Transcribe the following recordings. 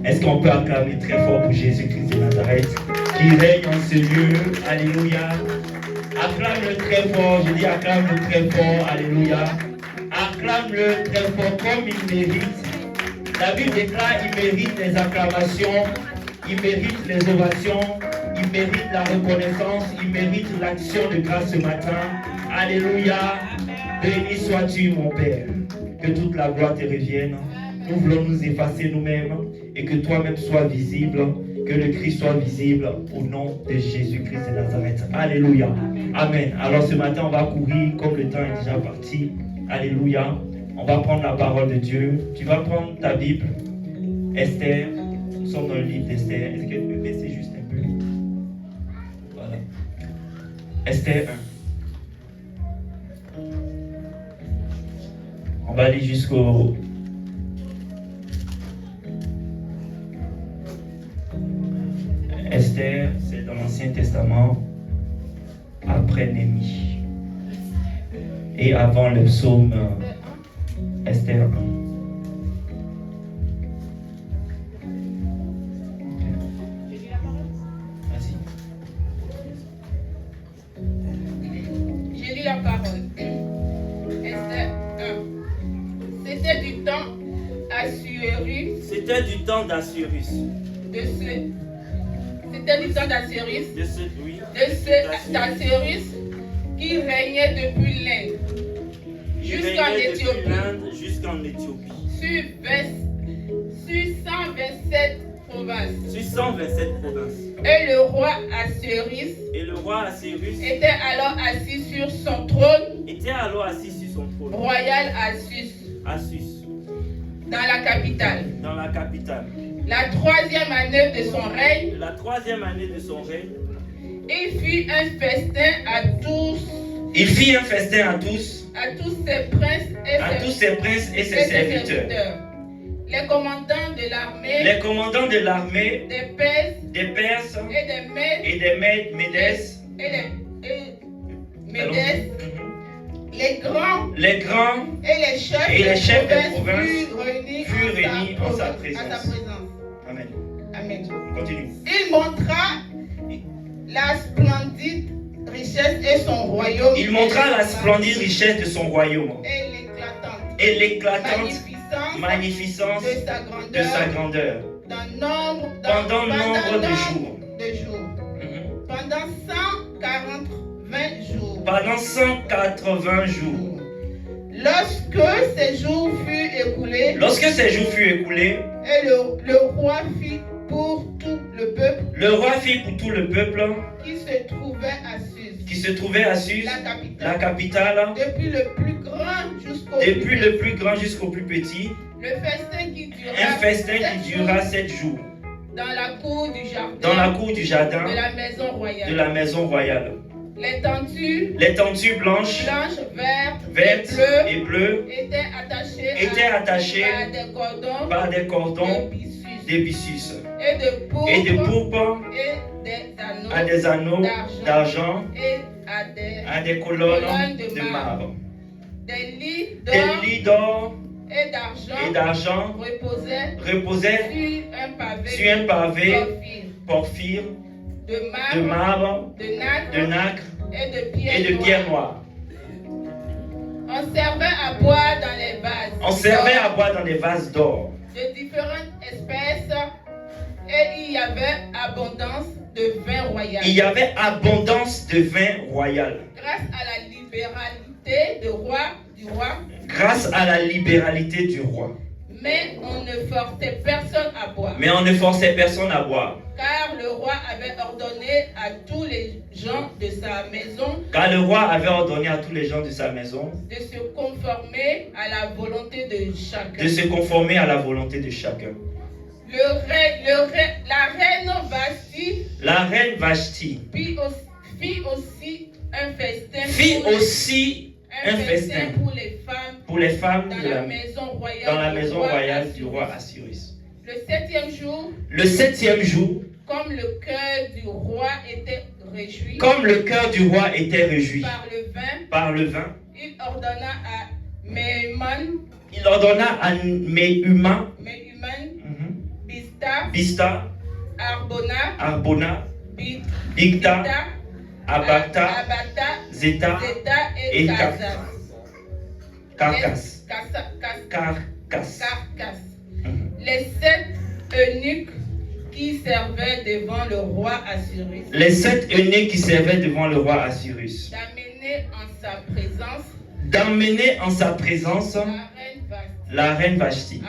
Est-ce qu'on peut acclamer très fort pour Jésus-Christ de Nazareth qui règne en ce lieu? Alléluia. Acclame-le très fort, je dis acclame-le très fort, alléluia. Acclame-le très fort comme il mérite. La Bible déclare qu'il mérite les acclamations, il mérite les ovations, il mérite la reconnaissance, il mérite l'action de grâce ce matin. Alléluia. Béni sois-tu mon Père. Que toute la gloire te revienne. Nous voulons nous effacer nous-mêmes et que toi-même sois visible, que le Christ soit visible au nom de Jésus-Christ de Nazareth. Alléluia. Amen. Alors ce matin, on va courir comme le temps est déjà parti. Alléluia. On va prendre la parole de Dieu. Tu vas prendre ta Bible. Esther. Nous sommes dans le livre d'Esther. Est-ce que tu peux baisser juste un peu? Voilà. Esther 1. On va aller jusqu'au... Esther, c'est dans l'Ancien Testament, après Néhémie. Et avant le psaume Esther 1. Vas-y. J'ai lu la parole. Esther 1. C'était du temps Assuérus. C'était du temps d'Assyrus. C'était du temps d'Assyrus. Oui. D'Assyrus qui régnait depuis l'Inde jusqu'en Éthiopie. Jusqu'en Éthiopie. Sur 127 provinces. Sur 127 provinces. Et le roi Assyrus était alors assis sur son trône. Royal à Sus. Dans la capitale. La troisième année de son règne. Il fit un festin à tous. À tous ses princes et ses serviteurs. Les commandants de l'armée. Des Perses. Et des Médès. Les grands et les chefs de province furent réunis en sa présence. Amen. Continue. Il montra la splendide richesse et son royaume. Il montra la splendide richesse de son royaume Et l'éclatante magnificence de sa grandeur. Pendant nombre de jours. Pendant 180 jours. Pendant 180 jours. Lorsque ces jours furent écoulés, et le roi fit pour tout le peuple, qui se trouvait à Sus, la capitale, depuis le plus grand jusqu'au plus petit, un festin qui dura 7 jours, dans la cour du jardin de la maison royale. Les tentures blanches, vertes et bleues étaient attachées par des cordons d'ébissus et de pourpre à des anneaux d'argent et à des colonnes de marbre. Des lits d'or et d'argent reposaient sur un pavé porphyre, de marbre, de nacre et de pierre noire. On servait à boire dans les vases d'or de différentes espèces, et il y avait abondance de vin royal. Grâce à la libéralité du roi. Mais on ne forçait personne à boire. Car le roi avait ordonné à tous les gens de sa maison de se conformer à la volonté de chacun. La reine Vashti fit aussi un festin pour les femmes dans la maison royale du roi Assyrus. Le septième jour, comme le cœur du roi était réjoui par le vin, il ordonna à Méhuman, Bista, Arbona, Bigta, Abata, Zeta et Carcasse. Les 7 eunuques qui servaient devant le roi Assyrus. Les 7 eunuques qui servaient devant le roi Assyrus. D'amener en sa présence la reine Vashti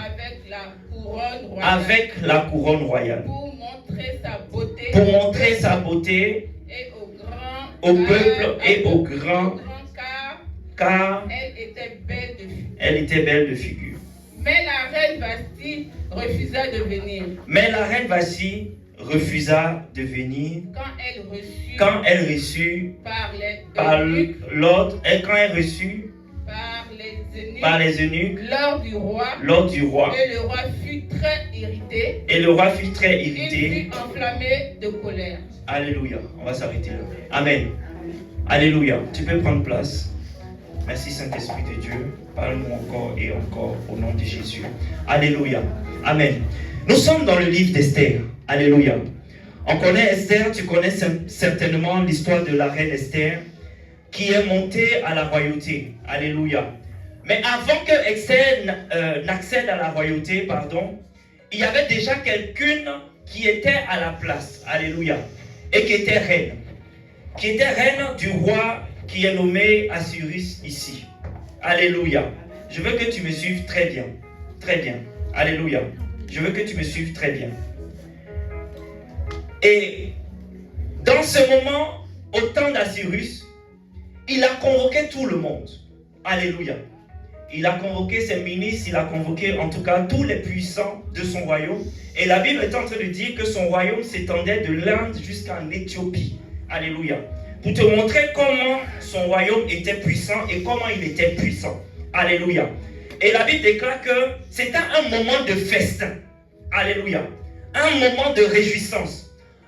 avec la couronne royale pour montrer sa beauté au peuple et au grand car elle était belle de figure. Mais la reine Vashti refusa de venir. Quand elle reçut par l'ordre et quand elle reçut par les eunuques lors du roi. Et le roi fut très irrité. Il fut enflammé de colère. Alléluia. On va s'arrêter là. Amen. Alléluia. Tu peux prendre place. Merci Saint-Esprit de Dieu. Parle-nous encore et encore au nom de Jésus. Alléluia. Amen. Nous sommes dans le livre d'Esther. Alléluia. On connaît Esther. Tu connais certainement l'histoire de la reine Esther qui est montée à la royauté. Alléluia. Mais avant que Esther n'accède à la royauté, il y avait déjà quelqu'une qui était à la place. Alléluia. Et qui était reine. Qui était reine du roi qui est nommé Assyrus ici. Alléluia. Je veux que tu me suives très bien. Très bien. Alléluia. Je veux que tu me suives très bien. Et dans ce moment, au temps d'Assyrus, il a convoqué tout le monde. Alléluia. Il a convoqué ses ministres, il a convoqué en tout cas tous les puissants de son royaume. Et la Bible est en train de dire que son royaume s'étendait de l'Inde jusqu'en Éthiopie. Alléluia. Pour te montrer comment son royaume était puissant et comment il était puissant. Alléluia. Et la Bible déclare que c'était un moment de festin. Alléluia. Un moment de réjouissance.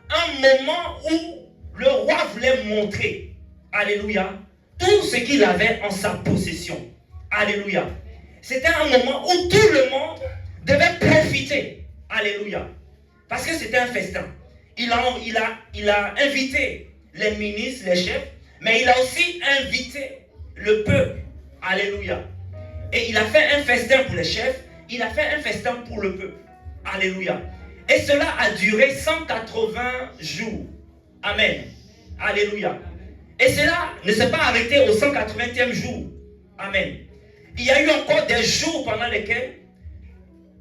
Un moment où le roi voulait montrer, alléluia, tout ce qu'il avait en sa possession. Alléluia. C'était un moment où tout le monde devait profiter. Alléluia. Parce que c'était un festin. Il a invité les ministres, les chefs, mais il a aussi invité le peuple. Alléluia. Et il a fait un festin pour les chefs, il a fait un festin pour le peuple. Alléluia. Et cela a duré 180 jours. Amen. Alléluia. Et cela ne s'est pas arrêté au 180e jour. Amen. Il y a eu encore des jours pendant lesquels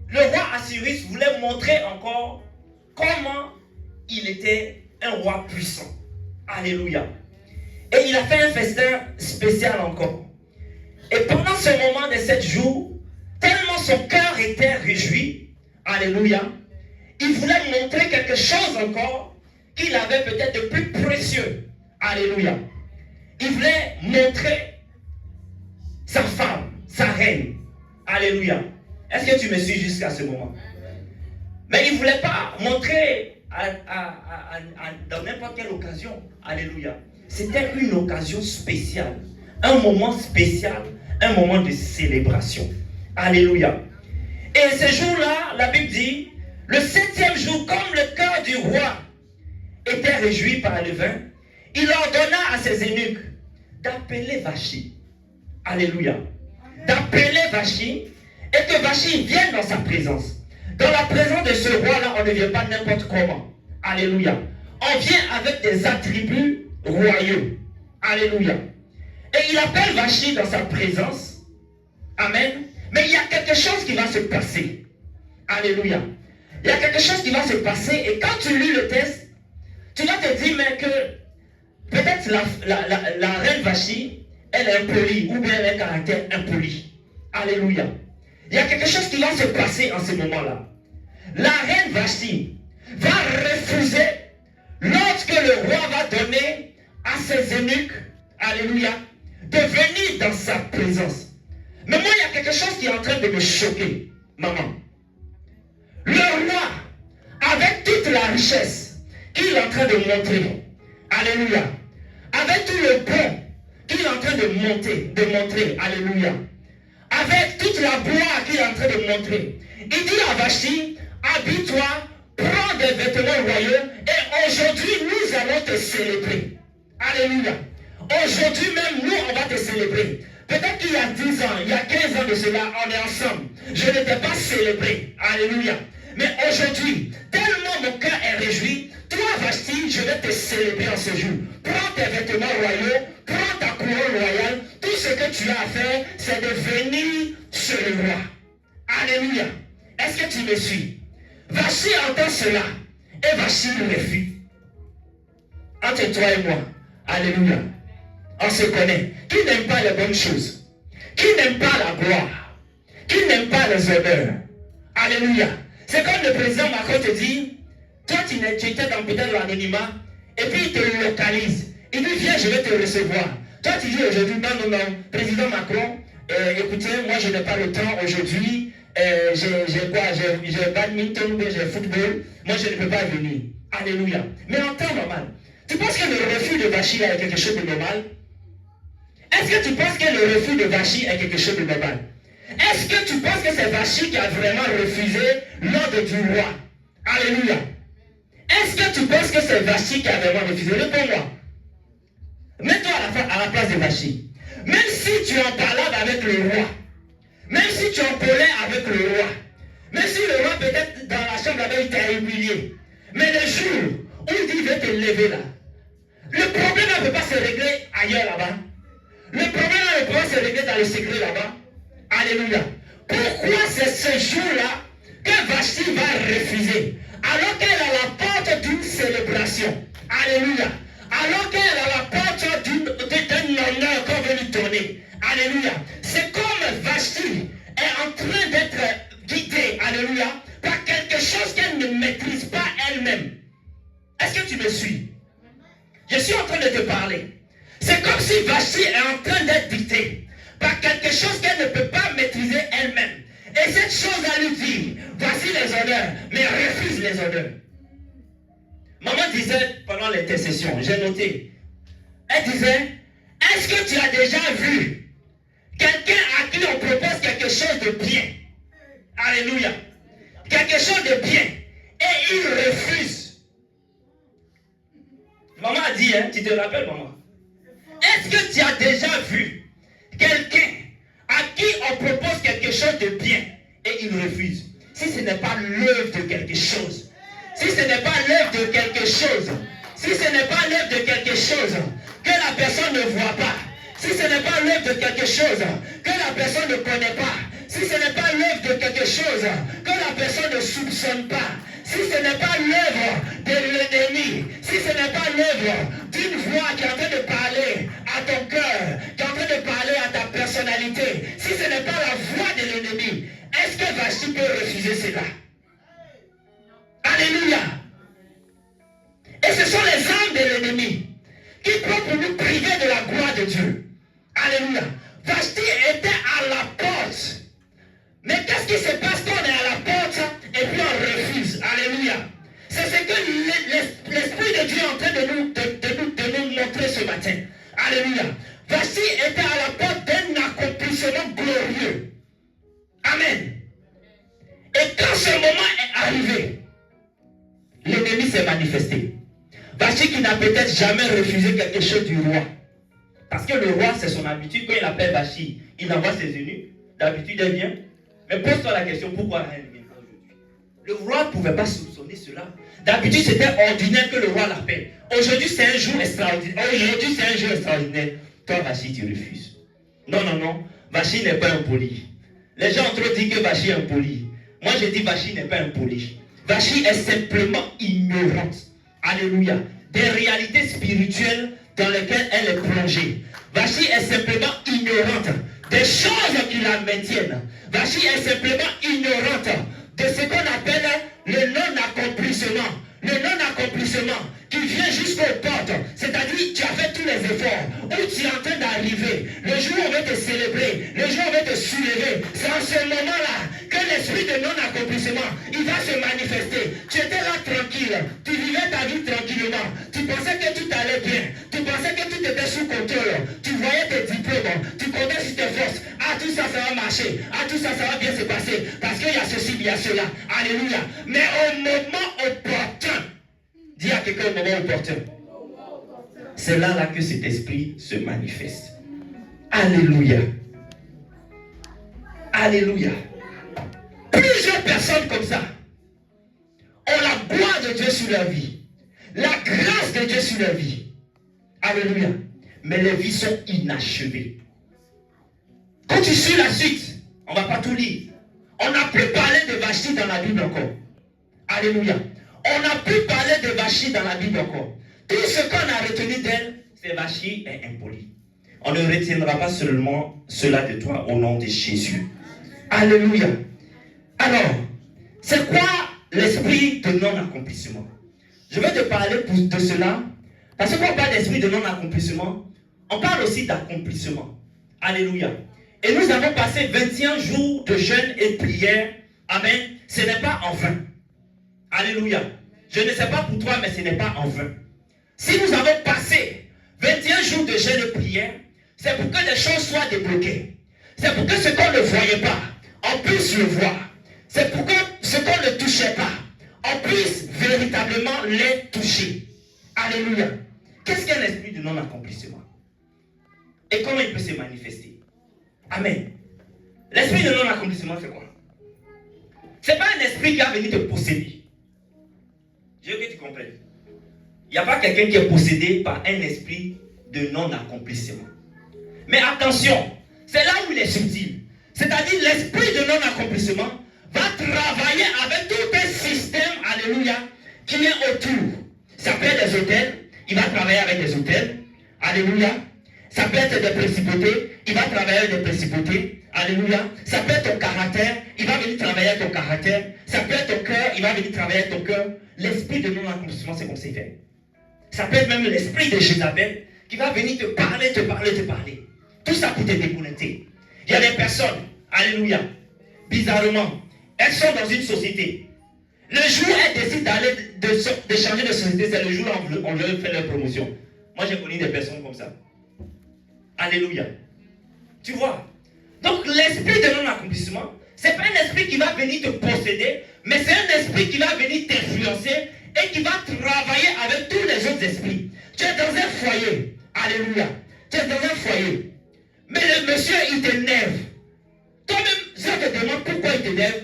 le roi Assyrus voulait montrer encore comment il était un roi puissant. Alléluia. Et il a fait un festin spécial encore. Et pendant ce moment de 7 jours, tellement son cœur était réjoui, alléluia, il voulait montrer quelque chose encore qu'il avait peut-être de plus précieux. Alléluia. Il voulait montrer sa femme, sa reine. Alléluia. Est-ce que tu me suis jusqu'à ce moment? Mais il ne voulait pas montrer dans n'importe quelle occasion. Alléluia. C'était une occasion spéciale. Un moment spécial. Un moment de célébration. Alléluia. Et ce jour-là, la Bible dit, le 7e jour, comme le cœur du roi était réjoui par le vin, il ordonna à ses eunuques d'appeler Vashti. Alléluia. D'appeler Vashti et que Vashti vienne dans sa présence. Dans la présence de ce roi-là, on ne vient pas n'importe comment. Alléluia. On vient avec des attributs royaux. Alléluia. Et il appelle Vashti dans sa présence. Amen. Mais il y a quelque chose qui va se passer. Alléluia. Il y a quelque chose qui va se passer. Et quand tu lis le texte, tu vas te dire, mais que peut-être la reine Vashti, elle est impolie, ou bien elle a un caractère impoli. Alléluia. Il y a quelque chose qui va se passer en ce moment-là. La reine Vashti va refuser lorsque le roi va donner à ses eunuques, alléluia, de venir dans sa présence. Mais moi, il y a quelque chose qui est en train de me choquer, maman. Le roi, avec toute la richesse qu'il est en train de montrer, alléluia, avec tout le bon qu'il est en train de montrer, alléluia, avec toute la gloire qu'il est en train de montrer, il dit à Vashti, habille-toi ton royaume et aujourd'hui nous allons te célébrer. Alléluia. Aujourd'hui même nous on va te célébrer. Peut-être qu'il y a 10 ans, il y a 15 ans de cela, on est ensemble. Je ne t'ai pas célébré. Alléluia. Mais aujourd'hui, tellement mon cœur est réjoui, toi Vashti, je vais te célébrer en ce jour. Prends tes vêtements royaux, prends ta couronne royale. Tout ce que tu as à faire, c'est de venir sur le roi. Alléluia. Est-ce que tu me suis? Vashti entend cela et Vashti refuse. Entre toi et moi. Alléluia. On se connaît. Qui n'aime pas les bonnes choses? Qui n'aime pas la gloire? Qui n'aime pas les honneurs? Alléluia. C'est comme le président Macron te dit, toi tu étais dans peut-être l'anonymat, et puis il te localise. Il dit, viens, je vais te recevoir. Toi tu dis aujourd'hui, non, président Macron, écoutez, moi je n'ai pas le temps aujourd'hui, j'ai badminton, j'ai football, moi je ne peux pas venir. Alléluia. Mais en temps normal, tu penses que le refus de Vashti est quelque chose de normal? Est-ce que tu penses que le refus de Vashti est quelque chose de normal? Est-ce que tu penses que c'est Vashti qui a vraiment refusé l'ordre du roi? Alléluia. Est-ce que tu penses que c'est Vashti qui a vraiment refusé? Réponds-moi. Mets-toi à la place de Vashti. Même si tu en parlais avec le roi, même si tu en parlais avec le roi, même si le roi peut-être dans la chambre là-bas il t'a humilié, mais le jour où il dit il veut te lever là, le problème ne peut pas se régler ailleurs là-bas. Le problème ne peut pas se régler dans le secret là-bas. Alléluia. Pourquoi c'est ce jour-là que Vashti va refuser alors qu'elle est à la porte d'une célébration? Alléluia. Alors qu'elle est à la porte d'un honneur qu'on veut lui donner. Alléluia. C'est comme Vashti est en train d'être guidée. Alléluia. Par quelque chose qu'elle ne maîtrise pas elle-même. Est-ce que tu me suis? Je suis en train de te parler. C'est comme si Vashti est en train d'être dictée par quelque chose qu'elle ne peut pas maîtriser elle-même. Et cette chose à lui dire, voici les honneurs, mais refuse les honneurs. Maman disait pendant l'intercession, j'ai noté, elle disait, est-ce que tu as déjà vu quelqu'un à qui on propose quelque chose de bien? Alléluia. Quelque chose de bien. Et il refuse. Maman a dit, hein, tu te rappelles maman? Est-ce que tu as déjà vu quelqu'un à qui on propose quelque chose de bien et il refuse? Si ce n'est pas l'œuvre de quelque chose, si ce n'est pas l'œuvre de quelque chose, si ce n'est pas l'œuvre de quelque chose que la personne ne voit pas, si ce n'est pas l'œuvre de quelque chose que la personne ne connaît pas, si ce n'est pas l'œuvre de quelque chose que la personne ne soupçonne pas, si ce n'est pas l'œuvre de l'ennemi, si ce n'est pas l'œuvre d'une voix qui est en train de parler à ton cœur, qui est en train de parler à ta personnalité, si ce n'est pas la voix de l'ennemi, est-ce que Vashti peut refuser cela? Alléluia. Et ce sont les armes de l'ennemi qui peuvent pour nous priver de la gloire de Dieu. Alléluia. Vashti était à la porte. Mais qu'est-ce qui se passe quand on est à la porte et puis on refuse? Alléluia. C'est ce que l'Esprit de Dieu est en train de nous montrer ce matin. Alléluia. Vashti était à la porte d'un accomplissement glorieux. Amen. Et quand ce moment est arrivé, l'ennemi s'est manifesté. Vashti qui n'a peut-être jamais refusé quelque chose du roi. Parce que le roi, c'est son habitude. Quand il appelle Vashti, il envoie ses eunuques. D'habitude, elle vient. Mais pose-toi la question, pourquoi elle ne vient pas aujourd'hui? Le roi ne pouvait pas soupçonner cela. D'habitude, c'était ordinaire que le roi l'appelle. Aujourd'hui, c'est un jour extraordinaire. Aujourd'hui, c'est un jour extraordinaire. Toi, Vashti, tu refuses. Non, non, non. Vashti n'est pas impoli. Les gens ont trop dit que Vashti est impoli. Moi, je dis Vashti n'est pas impoli. Vashti est simplement ignorante. Alléluia. Des réalités spirituelles dans lesquelles elle est plongée. Vashti est simplement ignorante des choses qui la maintiennent. Vashti est simplement ignorante de ce qu'on appelle le non-accomplissement. Le non-accomplissement qui vient jusqu'aux portes. C'est-à-dire, tu as fait tous les efforts. Où tu es en train d'arriver. Le jour où on va te célébrer. Le jour où on va te soulever. C'est en ce moment-là que l'esprit de non-accomplissement, il va se manifester. Tu étais là tranquille. Tu vivais ta vie tranquillement. Tu pensais que tout allait bien. Tu pensais que tout était sous contrôle. Tu voyais tes diplômes. Tu comptais sur tes forces. Ah, tout ça, ça va marcher. Ah, tout ça, ça va bien se passer. Parce qu'il y a ceci, il y a cela. Alléluia. Mais au moment opportun, quelqu'un au moment opportun. C'est là que cet esprit se manifeste. Alléluia. Alléluia. Plusieurs personnes comme ça ont la gloire de Dieu sur leur vie. La grâce de Dieu sur leur vie. Alléluia. Mais les vies sont inachevées. Quand tu suis la suite, on ne va pas tout lire. On n'a plus parlé de Vashti dans la Bible encore. Alléluia. On n'a plus parlé de Vashti dans la Bible encore. Tout ce qu'on a retenu d'elle, c'est Vashti est impolie. On ne retiendra pas seulement cela de toi au nom de Jésus. Alléluia. Alors, c'est quoi l'esprit de non-accomplissement? Je vais te parler de cela. Parce que quand on parle d'esprit de non-accomplissement, on parle aussi d'accomplissement. Alléluia. Et nous avons passé 21 jours de jeûne et de prière. Amen. Ce n'est pas en vain. Alléluia. Je ne sais pas pour toi, mais ce n'est pas en vain. Si nous avons passé 21 jours de jeûne et de prière, c'est pour que les choses soient débloquées. C'est pour que ce qu'on ne voyait pas, on puisse le voir. C'est pour que ce qu'on ne touchait pas, on puisse véritablement les toucher. Alléluia. Qu'est-ce qu'un esprit de non-accomplissement? Et comment il peut se manifester? Amen. L'esprit de non-accomplissement, c'est quoi? Ce n'est pas un esprit qui va venir te posséder. Je veux que tu comprennes. Il n'y a pas quelqu'un qui est possédé par un esprit de non-accomplissement. Mais attention, c'est là où il est subtil. C'est-à-dire l'esprit de non-accomplissement va travailler avec tout un système, alléluia, qui est autour. Ça peut être des hôtels, il va travailler avec des hôtels, alléluia. Ça peut être des principautés, il va travailler avec des principautés, alléluia. Ça peut être ton caractère, il va venir travailler avec ton caractère. Ça peut être ton cœur, il va venir travailler avec ton cœur. L'esprit de non-accomplissement, c'est comme c'est fait. Ça peut être même l'esprit de Jézabel qui va venir te parler, te parler, te parler. Tout ça pour te déconnecter. Il y a des personnes, alléluia, bizarrement, elles sont dans une société. Le jour où elles décident d'aller, de changer de société, c'est le jour où on leur fait leur promotion. Moi, j'ai connu des personnes comme ça. Alléluia. Tu vois? Donc, l'esprit de non-accomplissement, ce n'est pas un esprit qui va venir te posséder, mais c'est un esprit qui va venir t'influencer et qui va travailler avec tous les autres esprits. Tu es dans un foyer. Alléluia. Tu es dans un foyer. Mais le monsieur, il t'énerve. Toi-même, si on te demande pourquoi il t'énerve,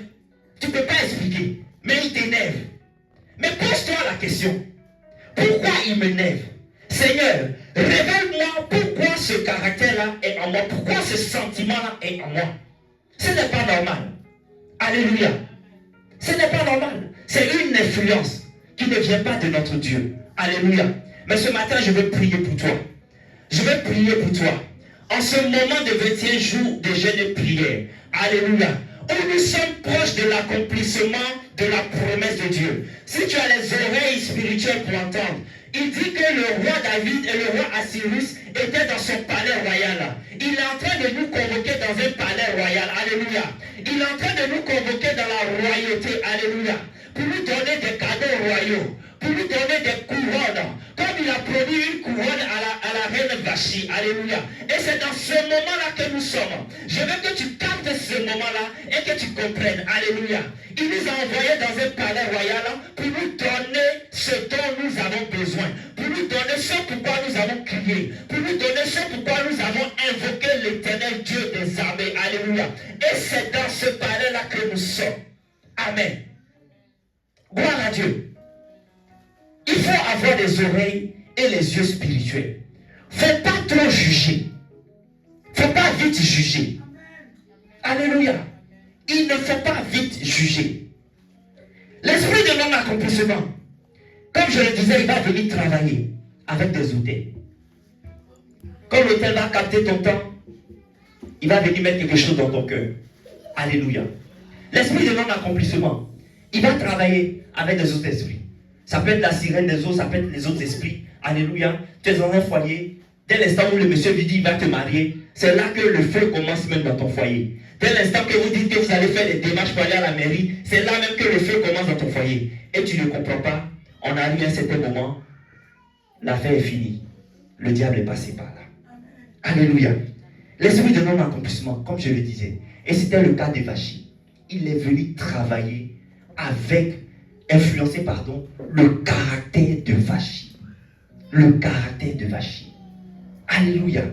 tu ne peux pas expliquer. Mais il t'énerve. Mais pose-toi la question. Pourquoi il m'énerve? Seigneur, révèle-moi pourquoi ce caractère-là est en moi. Pourquoi ce sentiment-là est en moi. Ce n'est pas normal. Alléluia. Ce n'est pas normal. C'est une influence qui ne vient pas de notre Dieu. Alléluia. Mais ce matin, je veux prier pour toi. Je veux prier pour toi. En ce moment de 21 jours de jeûne et prière. Alléluia. Où nous sommes proches de l'accomplissement de la promesse de Dieu. Si tu as les oreilles spirituelles pour entendre, il dit que le roi David et le roi Assyrus étaient dans son palais royal. Il est en train de nous convoquer dans un palais royal. Alléluia. Il est en train de nous convoquer dans la royauté. Alléluia. Pour nous donner des cadeaux royaux. Pour nous donner des couronnes. Comme il a promis une couronne à la reine Vashti. Alléluia. Et c'est dans ce moment-là que nous sommes. Je veux que tu captes ce moment-là et que tu comprennes. Alléluia. Il nous a envoyés dans un palais royal pour nous donner ce dont nous avons besoin. Pour nous donner ce pourquoi nous avons crié. Pour nous donner ce pourquoi nous avons invoqué l'éternel Dieu des armées. Alléluia. Et c'est dans ce palais-là que nous sommes. Amen. Gloire à Dieu. Il faut avoir des oreilles et les yeux spirituels. Il ne faut pas trop juger. Il ne faut pas vite juger. Alléluia. Il ne faut pas vite juger. L'esprit de non-accomplissement, comme je le disais, il va venir travailler avec des hôtels. Quand l'hôtel va capter ton temps, il va venir mettre quelque chose dans ton cœur. Alléluia. L'esprit de non-accomplissement, il va travailler avec des autres esprits. Ça peut être la sirène des eaux, ça peut être les autres esprits. Alléluia. Tu es dans un foyer. Dès l'instant où le monsieur lui dit qu'il va te marier, c'est là que le feu commence même dans ton foyer. Dès l'instant que vous dites que vous allez faire des démarches pour aller à la mairie, c'est là même que le feu commence dans ton foyer. Et tu ne comprends pas. On arrive à un certain moment, l'affaire est finie. Le diable est passé par là. Alléluia. L'esprit de non-accomplissement, comme je le disais, et c'était le cas de Vashti, il est venu travailler avec influencer, le caractère de Vachi. Le caractère de Vachi. Alléluia.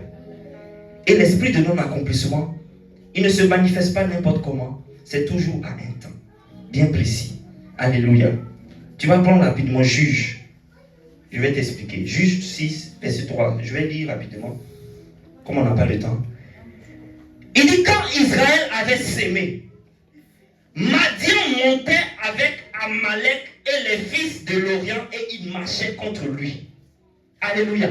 Et l'esprit de non-accomplissement, il ne se manifeste pas n'importe comment. C'est toujours à un temps bien précis. Alléluia. Tu vas prendre rapidement Juge. Je vais t'expliquer. Juge 6, verset 3. Je vais lire rapidement. Comme on n'a pas le temps. Il dit, quand Israël avait sémé, Madian montait avec Amalek et les fils de l'Orient et il marchait contre lui. Alléluia.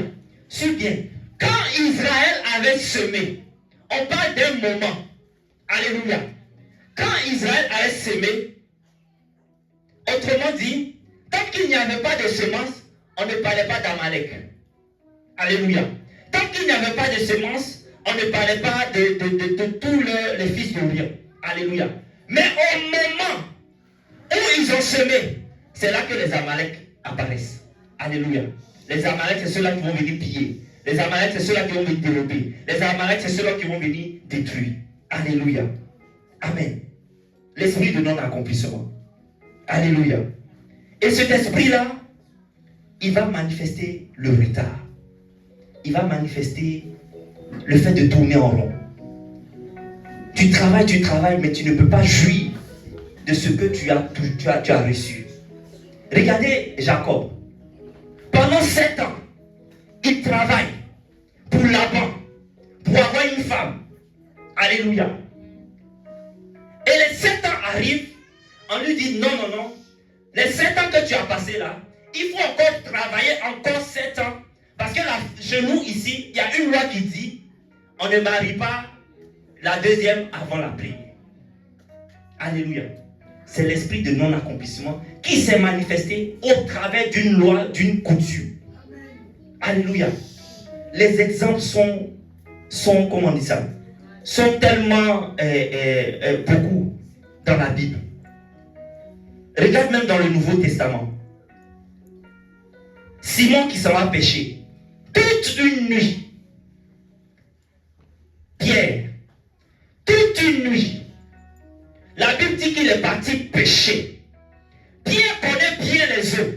Suis bien. Quand Israël avait semé, on parle d'un moment. Alléluia. Quand Israël avait semé, autrement dit, tant qu'il n'y avait pas de semence, on ne parlait pas d'Amalek. Alléluia. Tant qu'il n'y avait pas de semence, on ne parlait pas de tous les fils d'Orient. Alléluia. Mais au moment où ils ont semé, c'est là que les Amalek apparaissent. Alléluia. Les Amalek, c'est ceux-là qui vont venir piller. Les Amalek, c'est ceux-là qui vont venir dérober. Les Amalek, c'est ceux-là qui vont venir détruire. Alléluia. Amen. L'esprit de non-accomplissement. Alléluia. Et cet esprit-là, il va manifester le retard. Il va manifester le fait de tourner en rond. Tu travailles, mais tu ne peux pas jouir de ce que tu as reçu. Regardez Jacob. Pendant 7 ans, il travaille pour Laban, pour avoir une femme. Alléluia. Et les 7 ans arrivent, on lui dit non. Les 7 ans que tu as passé là, il faut encore travailler encore 7 ans. Parce que chez nous ici, il y a une loi qui dit on ne marie pas la deuxième avant la première. Alléluia. C'est l'esprit de non-accomplissement qui s'est manifesté au travers d'une loi, d'une coutume. Alléluia. Les exemples sont comment on dit ça, sont tellement beaucoup dans la Bible. Regarde même dans le Nouveau Testament. Simon qui s'en va pêcher. Toute une nuit. Pierre. Toute une nuit. La Bible dit qu'il est parti pêcher. Pierre connaît bien les eaux.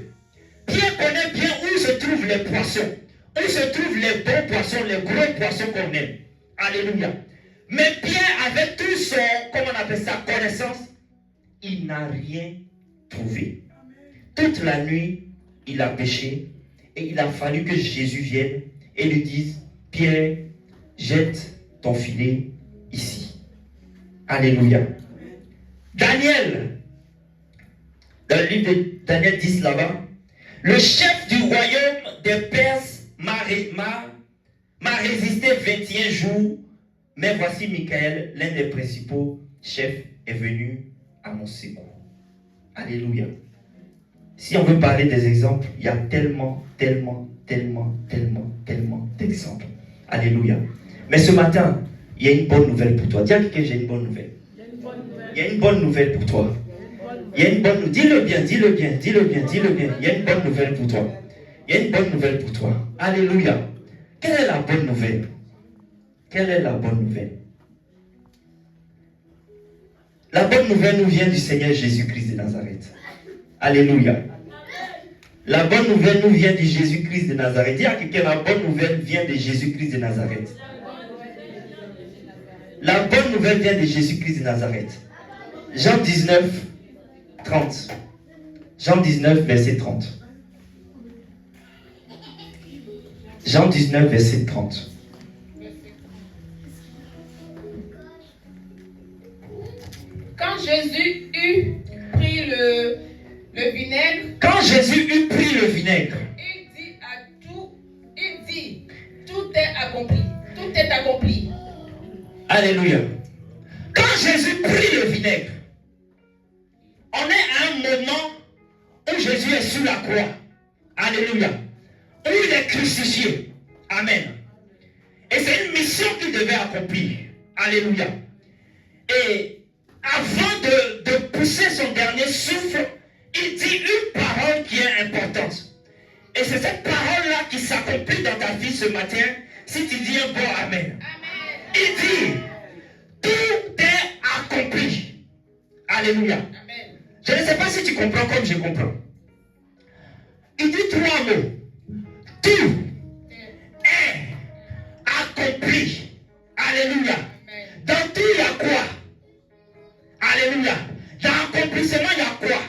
Pierre connaît bien où se trouvent les poissons. Où se trouvent les bons poissons, les gros poissons qu'on aime. Alléluia. Mais Pierre, avec tout son, comment on appelle ça, connaissance, il n'a rien trouvé. Toute la nuit, il a pêché. Et il a fallu que Jésus vienne et lui dise, Pierre, jette ton filet ici. Alléluia. Daniel, dans le livre de Daniel 10 là-bas, le chef du royaume des Perses m'a résisté 21 jours, mais voici Michael, l'un des principaux chefs, est venu à mon secours. Alléluia. Si on veut parler des exemples, il y a tellement d'exemples. Alléluia. Mais ce matin, il y a une bonne nouvelle pour toi. Dis à quelqu'un, j'ai une bonne nouvelle. Il y a une bonne nouvelle pour toi. Il y a une bonne nouvelle. Dis-le bien. Il y a une bonne nouvelle pour toi. Il y a une bonne nouvelle pour toi. Alléluia. Quelle est la bonne nouvelle? Quelle est la bonne nouvelle? La bonne nouvelle nous vient du Seigneur Jésus-Christ de Nazareth. Alléluia. La bonne nouvelle nous vient du Jésus-Christ de Nazareth. Dis à quelqu'un, la bonne nouvelle vient de Jésus-Christ de Nazareth. La bonne nouvelle vient de Jésus-Christ de Nazareth. Jean 19, 30. Jean 19, verset 30. Jean 19, verset 30. Quand Jésus eut pris le vinaigre. Quand Jésus eut pris le vinaigre. Il dit, tout est accompli. Tout est accompli. Alléluia. Quand Jésus prit le vinaigre, on est à un moment où Jésus est sur la croix. Alléluia. Où il est crucifié. Amen. Et c'est une mission qu'il devait accomplir. Alléluia. Et avant de pousser son dernier souffle, il dit une parole qui est importante. Et c'est cette parole-là qui s'accomplit dans ta vie ce matin, si tu dis un bon Amen. Il dit, tout est accompli. Alléluia. Amen. Je ne sais pas si tu comprends comme je comprends. Il dit 3 mots. Tout est accompli. Alléluia. Dans tout, il y a quoi? Alléluia. Dans l'accomplissement, il y a quoi?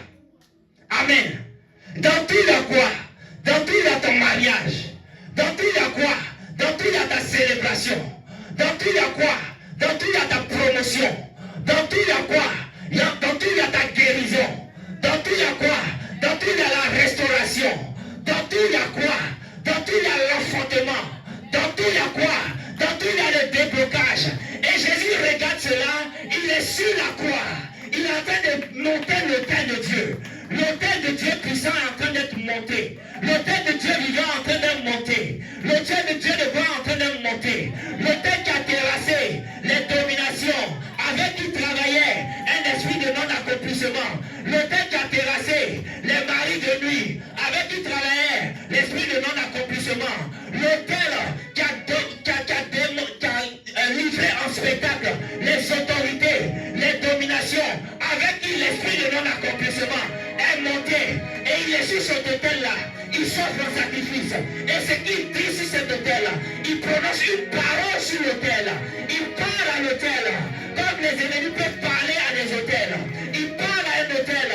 Amen. Dans tout, il y a quoi? Dans tout, il y a ton mariage. Dans tout, il y a quoi? Dans tout, il y a ta célébration. Dans tout, il y a quoi? Dans tout, il y a ta promotion. Dans tout, il y a quoi? Dans tout, il y a ta guérison. Dans tout, il y a quoi? Dans tout, il y a la restauration. Dans tout, il y a quoi? Dans tout, il y a l'enfantement. Dans tout, il y a quoi? Dans tout, il y a le déblocage. Et Jésus regarde cela, il est sur la croix. Il est en train de monter l'autel de Dieu. L'autel de Dieu puissant est en train d'être monté. L'autel de Dieu vivant est en train d'être monté. L'autel de Dieu de gloire est en train d'être monté. L'autel qui a terrassé les dominations, avec qui travaillait un esprit de non-accomplissement. L'autel qui a terrassé les maris de nuit, avec qui travaillait l'esprit de non-accomplissement. L'autel qui a livré en spectacle les autorités, les dominations, avec qui l'esprit de non-accomplissement est monté. Et il est sur cet autel-là. Il s'offre un sacrifice. Et ce qu'il dit sur cet autel-là, il prononce une parole sur l'autel. Il parle à l'autel. Comme les ennemis peuvent parler à des autels. Il parle à un autel.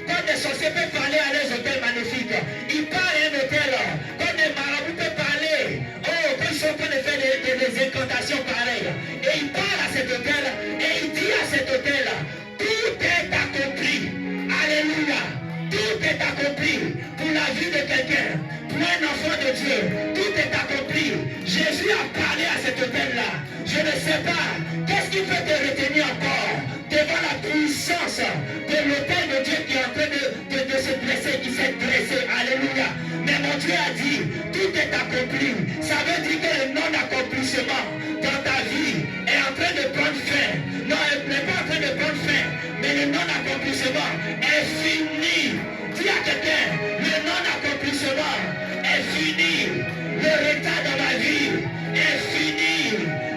Comme les sorciers peuvent parler à des autels magnifiques. Il parle à un autel. Comme les marabouts peuvent parler. Oh, quand ils sont en train de faire des incantations pareilles. Et il parle à cet autel. Et il dit à cet autel, tout est accompli. Alléluia. Tout est accompli pour la vie de quelqu'un, pour un enfant de Dieu. Tout est accompli. Jésus a parlé à cet autel-là. Je ne sais pas, qu'est-ce qui peut te retenir encore devant la puissance de l'autel de Dieu qui est en train de se dresser, qui s'est dressé. Alléluia. Mais mon Dieu a dit, tout est accompli. Ça veut dire que le non-accomplissement dans ta vie est en train de prendre fin. Non, elle n'est pas en train de prendre fin, mais le non-accomplissement est fini. Dis à quelqu'un, le non-accomplissement est fini. Le retard dans ma vie est fini.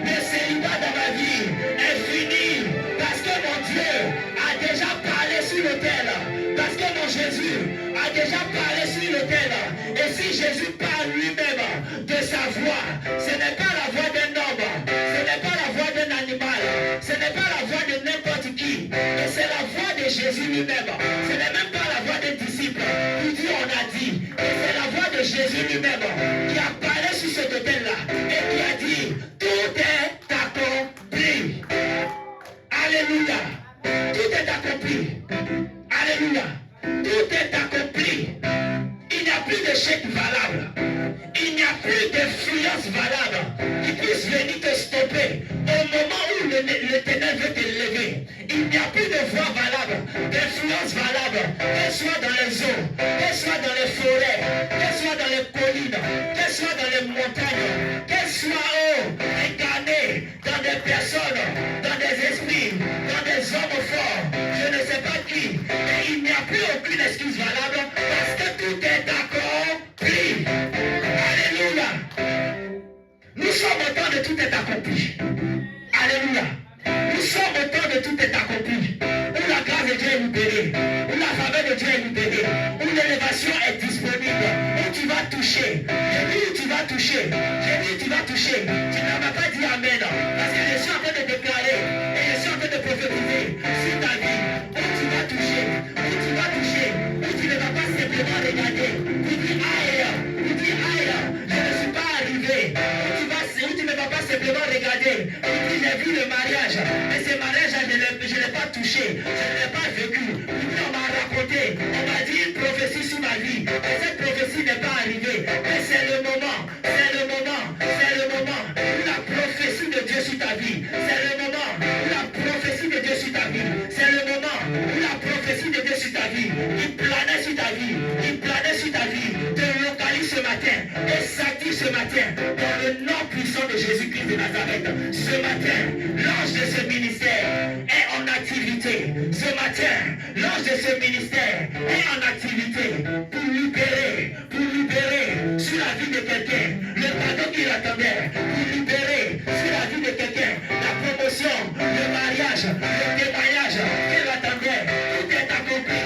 Le célibat dans ma vie est fini. Parce que mon Dieu a déjà parlé sur l'autel. Parce que mon Jésus a déjà parlé sur l'autel. Et si Jésus parle lui-même de sa voix, ce n'est pas la voix d'un homme, ce n'est pas la voix d'un animal, ce n'est pas la voix de n'importe qui, mais c'est la voix de Jésus lui-même. Ce n'est même pas la voix des disciples qui dit on a dit, mais c'est la voix de Jésus lui-même qui a parlé sur cet autel-là et qui a dit tout est accompli. Alléluia. Tout est accompli. Alléluia. Tout est accompli. Il n'y a plus de chèque valable. Il n'y a plus d'influence valable qui puisse venir te stopper au moment où l'Éternel veut te lever. Il n'y a plus de voie valable, d'influence valable, qu'elle soit dans les eaux, qu'elle soit dans les forêts, qu'elle soit dans les collines, qu'elle soit dans les montagnes, qu'elle soit incarnée dans des personnes, dans des esprits, dans des hommes forts, je ne sais pas qui, mais il n'y a plus aucune excuse valable parce que tout est accompli. Alléluia. Nous sommes au temps de tout est accompli. Alléluia. Nous sommes au temps de tout est accompli. Où la grâce de Dieu est libérée, où la faveur de Dieu est libérée, où l'élévation est disponible, où tu vas toucher. J'ai dit où tu vas toucher. J'ai dit tu vas toucher. Tu ne m'as pas dit Amen. Parce que je suis en train de déclarer et je suis en train de prophétiser sur ta vie. Où tu vas toucher, où tu vas toucher, où tu ne vas pas simplement regarder. Tu dis aïe, tu dis aïe, je ne suis pas arrivé. Où tu ne vas pas simplement regarder. Tu dis j'ai vu le mariage, mais ce mariage je ne l'ai pas touché, je ne l'ai pas vécu. On m'a raconté, on m'a dit une prophétie sur ma vie, et cette prophétie n'est pas arrivée. Mais c'est le moment, c'est le moment, c'est le moment où la prophétie de Dieu sur ta vie, c'est le moment où la prophétie de Dieu sur ta vie, c'est le moment où la prophétie de Dieu sur ta vie, il planait sur ta vie, il planait sur ta vie, te localise ce matin et s'active ce matin dans le nom puissant de Jésus-Christ de Nazareth. Ce matin, l'ange de ce ministère est en activité. Ce matin, l'ange de ce ministère est en activité pour libérer sur la vie de quelqu'un le pardon qu'il attendait, pour libérer sur la vie de quelqu'un la promotion, le mariage, le témoignage qu'il attendait. Tout est accompli.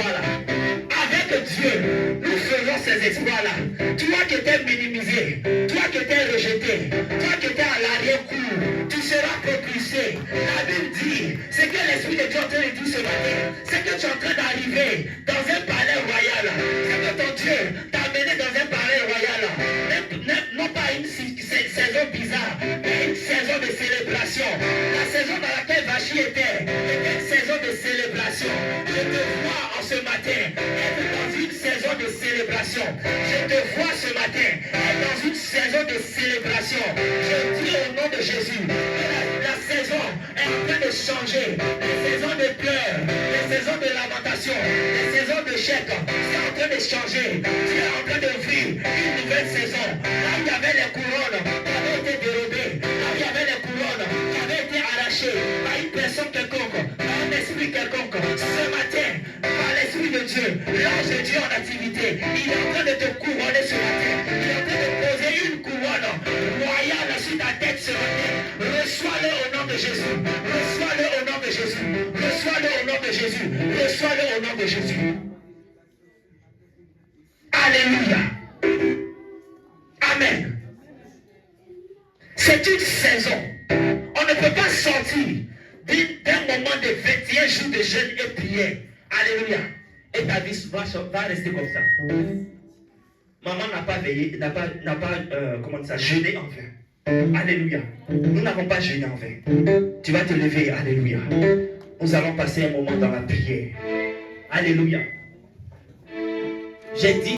exploits-là. Avec Dieu, nous faisons ces exploits-là. Toi qui étais minimisé, toi qui étais rejeté, toi qui étais à l'arrière-cour, tu seras propulsé. La Bible dit, c'est que l'Esprit de Dieu est en train de dire ce matin, c'est que tu es en train d'arriver dans un palais royal. C'est que ton Dieu t'a amené dans un palais royal. Non pas une saison bizarre, mais une saison de célébration. La saison dans laquelle Vachi était une saison de célébration. Je te vois en ce matin être dans une saison de célébration. Je te vois ce matin être dans une saison de célébration. Je dis au nom de Jésus que la saison est en train de changer. Les saisons de pleurs, les saisons de lamentation, les saisons de chèques, c'est en train de changer. Tu es en train de vivre une nouvelle saison. Là où il y avait les couronnes qui avaient été dérobées, là où il y avait les couronnes qui avaient été arrachées par une personne quelconque, par un esprit quelconque. Ce matin, par l'Esprit de Dieu, l'ange de Dieu en activité, il est en train de te couronner ce matin. Il est en train de poser une couronne royale sur ta tête ce matin. Reçois-le au nom de Jésus. Reçois-le au nom de Jésus. Reçois-le au nom de Jésus. Reçois-le au nom de Jésus. Alléluia. Amen. C'est une saison. On ne peut pas sortir d'un moment de 21 jours de jeûne et prière. Alléluia. Et ta vie va rester comme ça. Maman n'a pas veillé, n'a pas jeûné en vain. Alléluia. Nous n'avons pas jeûné en vain. Tu vas te lever. Alléluia. Nous allons passer un moment dans la prière. Alléluia. J'ai dit